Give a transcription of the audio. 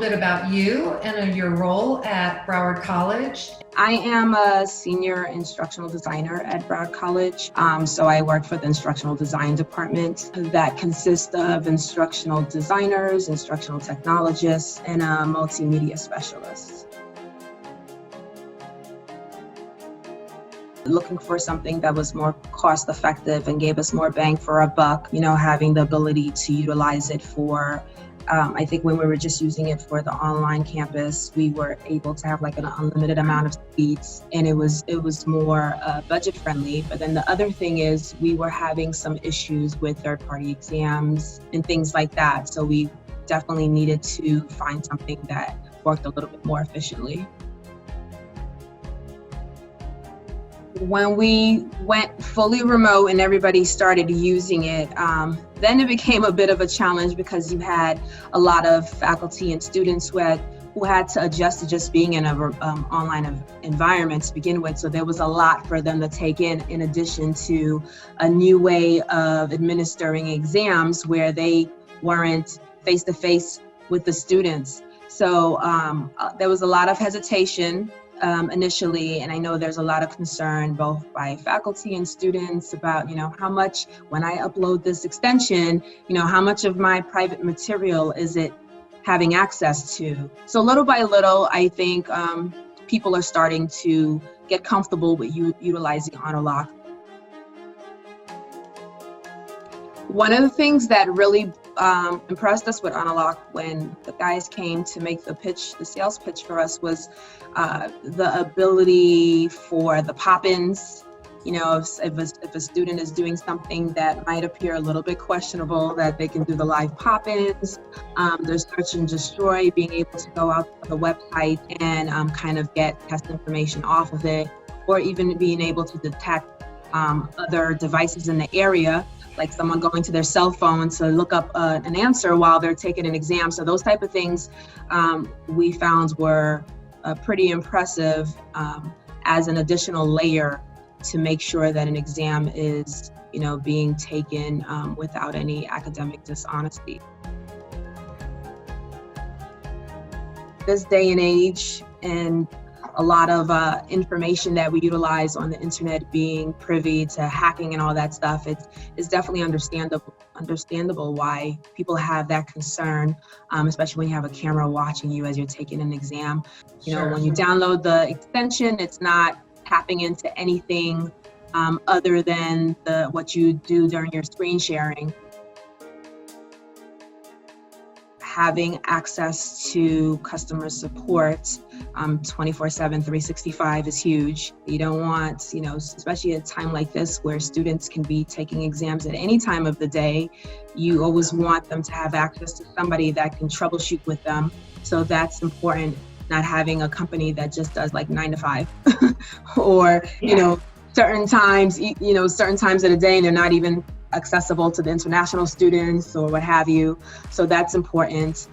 bit about you and your role at Broward College. I am a senior instructional designer at Broward College. So I work for the instructional design department that consists of instructional designers, instructional technologists, and a multimedia specialist. Looking for something that was more cost effective and gave us more bang for our buck, having the ability to utilize it for I think when we were just using it for the online campus, we were able to have like an unlimited amount of seats, and it was more budget friendly. But then the other thing is we were having some issues with third-party exams and things like that. So we definitely needed to find something that worked a little bit more efficiently. When we went fully remote and everybody started using it, then it became a bit of a challenge because you had a lot of faculty and students who had to adjust to just being in an online environment to begin with. So there was a lot for them to take in addition to a new way of administering exams where they weren't face-to-face with the students. So there was a lot of hesitation initially, and I know there's a lot of concern both by faculty and students about, how much, when I upload this extension, how much of my private material is it having access to? So little by little, I think people are starting to get comfortable with utilizing Honorlock. One of the things that really impressed us with Honorlock when the guys came to make the sales pitch for us was the ability for the pop-ins. If a student is doing something that might appear a little bit questionable, that they can do the live pop-ins. There's search and destroy, being able to go out to the website and kind of get test information off of it, or even being able to detect other devices in the area, like someone going to their cell phone to look up an answer while they're taking an exam. So those type of things we found were pretty impressive as an additional layer to make sure that an exam is, being taken without any academic dishonesty. This day and age, and a lot of information that we utilize on the internet being privy to hacking and all that stuff, it's definitely understandable why people have that concern, especially when you have a camera watching you as you're taking an exam. Sure. When you download the extension, it's not tapping into anything other than what you do during your screen sharing. Having access to customer support 24/7, 365 is huge. You don't want, especially at a time like this where students can be taking exams at any time of the day, you always want them to have access to somebody that can troubleshoot with them. So that's important, not having a company that just does like 9 to 5 or, certain times of the day, and they're not even accessible to the international students or what have you. So that's important.